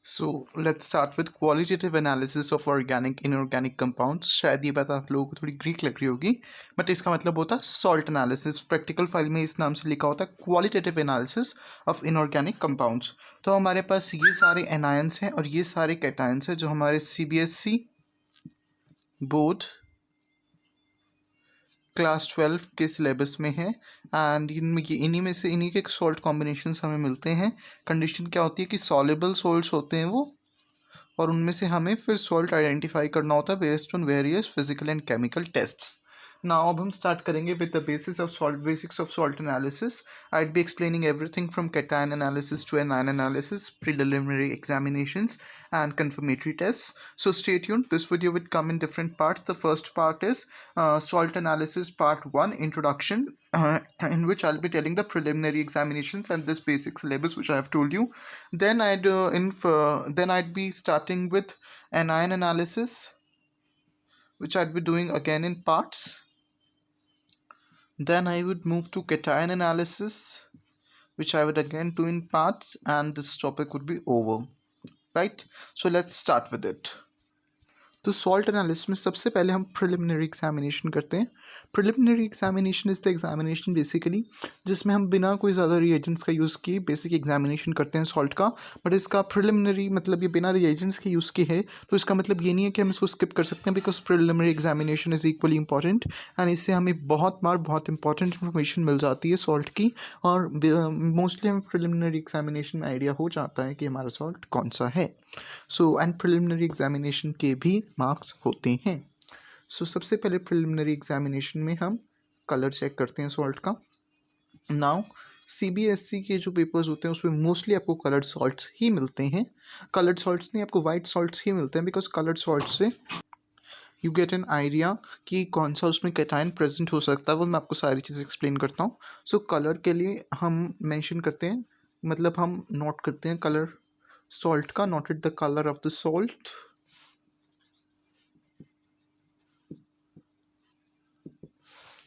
So let's start with qualitative analysis of organic inorganic compounds. शायद ये बात आप लोगों को थोड़ी ग्रीक लग रही होगी, बट इसका मतलब होता है सॉल्ट एनालिसिस. प्रैक्टिकल फाइल में इस नाम से लिखा होता है qualitative analysis of inorganic compounds. तो हमारे पास ये सारे एनायंस हैं और ये सारे कैटायंस हैं जो हमारे CBSE बोर्ड क्लास 12 के सिलेबस में है. एंड इन्हीं में से इन्हीं के सॉल्ट कॉम्बिनेशंस हमें मिलते हैं. कंडीशन क्या होती है कि सॉल्युबल सॉल्ट्स होते हैं वो, और उनमें से हमें फिर सॉल्ट आइडेंटिफाई करना होता है based on various physical and chemical tests. Now अब हम स्टार्ट करेंगे with the basics of salt analysis. I'd be explaining everything from cation analysis to anion analysis, preliminary examinations and confirmatory tests. So stay tuned. This video would come in different parts. The first part is salt analysis part 1, introduction, in which I'll be telling the preliminary examinations and this basic syllabus which I have told you. Then I'd be starting with anion analysis, which I'd be doing again in parts. Then I would move to cation analysis, which I would again do in parts, and this topic would be over. Right? So let's start with it. तो salt analysis में सबसे पहले हम preliminary examination करते हैं. Preliminary examination is the examination basically जिसमें हम बिना कोई ज़्यादा रिएजेंट्स का यूज़ किए बेसिक एग्जामिनेशन करते हैं सॉल्ट का. बट इसका प्रिलिमिनरी मतलब ये बिना रिएजेंट्स के यूज़ के है, तो इसका मतलब ये नहीं है कि हम इसको स्किप कर सकते हैं, because preliminary examination is equally important. And इससे हमें बहुत इंपॉर्टेंट इन्फॉर्मेशन मिल जाती है सॉल्ट की, और मोस्टली हमें प्रिलिमिनरी एग्जामिनेशन में आइडिया हो जाता है कि हमारा सॉल्ट कौन सा है. सो एंड प्रिलिमिनरी एग्जामिनेशन के भी मार्क्स होते हैं. सो सबसे पहले प्रिलिमिनरी एग्जामिनेशन में हम कलर चेक करते हैं सॉल्ट का. नाउ CBSE के जो पेपर्स होते हैं उसमें मोस्टली आपको कलर्ड सॉल्ट्स ही मिलते हैं. कलर्ड सॉल्ट्स नहीं, आपको वाइट सॉल्ट्स ही मिलते हैं, बिकॉज कलर्ड सॉल्ट से यू गेट एन आइडिया कि कौन सा उसमें कैटायन प्रेजेंट हो सकता है. वो मैं आपको सारी चीज़ें एक्सप्लेन करता हूँ. सो कलर के लिए हम मेंशन करते हैं, मतलब हम नोट करते हैं कलर सॉल्ट का. Noted the colour of the salt.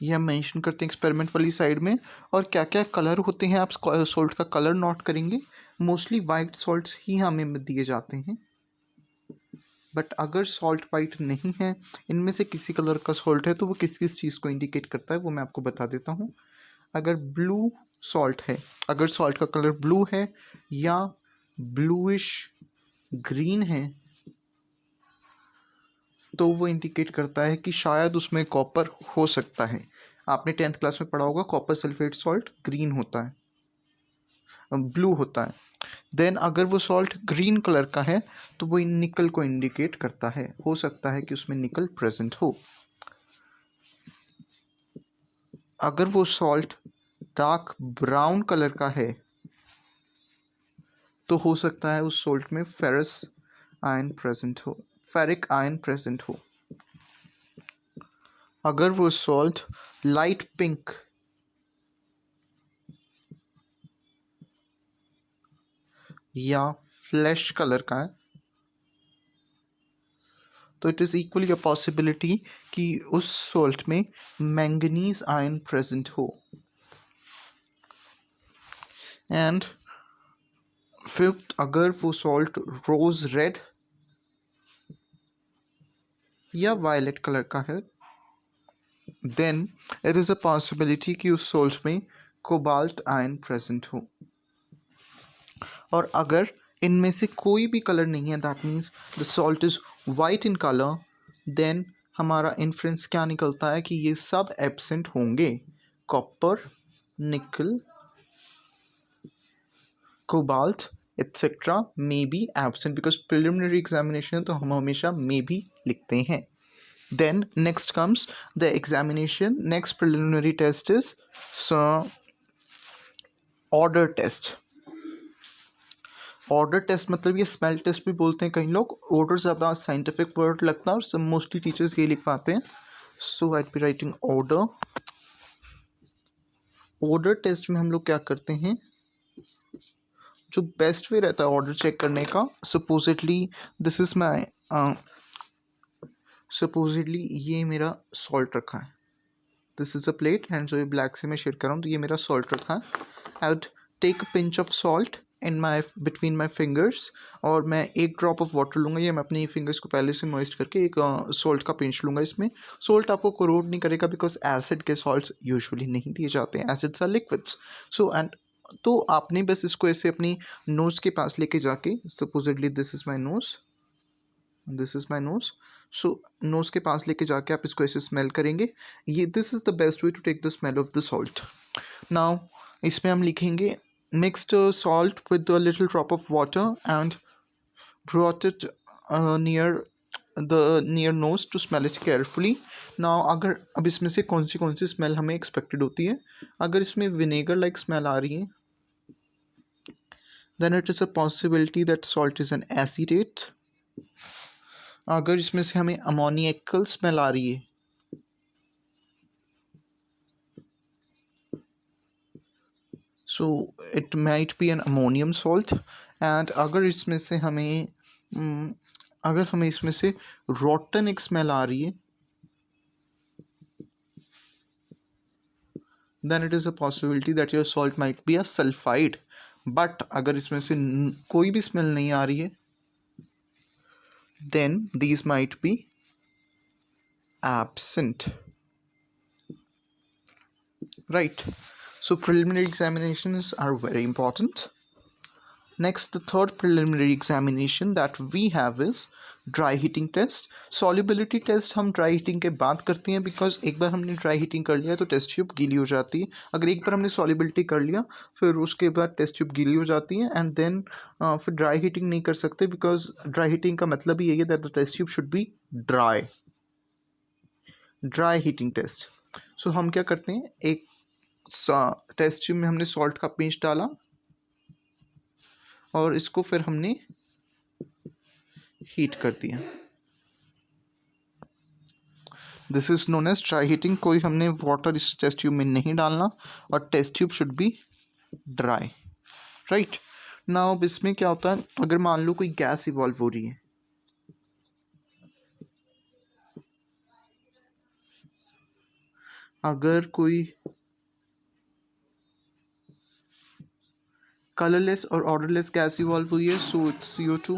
ये हम मेंशन करते हैं एक्सपेरिमेंट वाली साइड में. और क्या क्या कलर होते हैं आप सॉल्ट का कलर नोट करेंगे. मोस्टली वाइट सॉल्ट्स ही हमें दिए जाते हैं, बट अगर सॉल्ट वाइट नहीं है, इनमें से किसी कलर का सॉल्ट है, तो वो किस किस चीज़ को इंडिकेट करता है वो मैं आपको बता देता हूँ. अगर ब्लू सॉल्ट है, अगर सॉल्ट का कलर ब्लू है या ब्लूइश ग्रीन है, तो वो इंडिकेट करता है कि शायद उसमें कॉपर हो सकता है. आपने 10th क्लास में पढ़ा होगा कॉपर सल्फेट सॉल्ट ग्रीन होता है, ब्लू होता है. देन अगर वो सॉल्ट ग्रीन कलर का है तो वो निकल को इंडिकेट करता है. हो सकता है कि उसमें निकल प्रेजेंट हो. अगर वो सॉल्ट डार्क ब्राउन कलर का है तो हो सकता है उस सॉल्ट में फेरस आयन प्रेजेंट हो, फेरिक आयन प्रेजेंट हो. अगर वो सॉल्ट लाइट पिंक या फ्लैश कलर का है, तो it is equally a possibility कि उस सॉल्ट में मैंगनीज आयन प्रेजेंट हो. एंड फिफ्थ, अगर वो सॉल्ट रोज रेड या वायलेट कलर का है, then it is a possibility कि उस सॉल्ट में कोबाल्ट आयन प्रेजेंट हो. और अगर इनमें से कोई भी कलर नहीं है, that means the salt is white in colour, then हमारा इन्फ्रेंस क्या निकलता है कि ये सब एब्सेंट होंगे. कॉपर, निकल, cobalt etcetera may be absent, because preliminary examination तो हम हमेशा मे बी लिखते हैं. Then next comes the examination. Next preliminary test is order test. Order test मतलब ये स्मेल टेस्ट भी बोलते हैं कई लोग. ऑर्डर ज़्यादा साइंटिफिक वर्ड लगता है और सब मोस्टली टीचर्स ये लिखवाते हैं. So I B writing order. Order test में हम लोग क्या करते हैं, जो बेस्ट वे रहता है ऑर्डर चेक करने का. Supposedly this is my supposedly ये मेरा सॉल्ट रखा है, this is a plate, and जो ये ब्लैक से मैं शेड कर रहा हूँ तो ये मेरा सॉल्ट रखा है. I would take a pinch of salt in my between my fingers, और मैं एक ड्रॉप ऑफ वाटर लूँगा, या मैं अपनी फिंगर्स को पहले से मॉइस्ट करके एक सॉल्ट का पिंच लूँगा इसमें. सॉल्ट आपको कोरोड नहीं करेगा बिकॉज एसिड के सॉल्ट्स यूजुअली नहीं दिए जाते हैं, acids are liquids. So and तो आपने बस इसको ऐसे अपनी नोज़ के पास लेके जाके, supposedly this is my nose, this is my nose. So nose के पास लेके जाके आप इसको ऐसे स्मेल करेंगे. ये this is the best way to take the smell of the salt. Now इसमें हम लिखेंगे mixed salt with a little drop of water and brought it near nose to smell it carefully. Now अगर अब इसमें से कौन सी smell हमें expected होती है. अगर इसमें विनेगर लाइक स्मेल आ रही है, then it is a possibility that salt is an acetate. अगर इसमें से हमें अमोनियकल स्मेल आ रही है, so it might be an ammonium salt. and अगर इसमें से हमें अगर हमें इसमें से rotten एक स्मेल आ रही है, then it is a possibility that your salt might be a sulfide. but अगर इसमें से कोई भी स्मेल नहीं आ रही है, then these might be absent. Right. So preliminary examinations are very important. Next, the third preliminary examination that we have is dry heating test. Solubility test हम dry heating के बाद करते हैं, because एक बार हमने dry heating कर लिया तो टेस्ट ट्यूब गीली हो जाती है. अगर एक बार हमने solubility कर लिया फिर उसके बाद टेस्ट ट्यूब गीली हो जाती है, एंड देन फिर dry heating नहीं कर सकते, because dry heating का मतलब ही यही है that the test tube should be dry. Dry heating test. So हम क्या करते हैं, एक टेस्ट ट्यूब में हमने सॉल्ट का पिंच डाला और इसको फिर हमने हीट कर दिया. This is known as dry heating. कोई हमने वाटर इस टेस्ट ट्यूब में नहीं डालना, और test tube should be dry. Right. Now अब इसमें क्या होता है, अगर मान लो कोई गैस इवॉल्व हो रही है, अगर कोई कलरलेस और ऑर्डरलेस गैस इवॉल्व हुई है, सो इट्स CO2.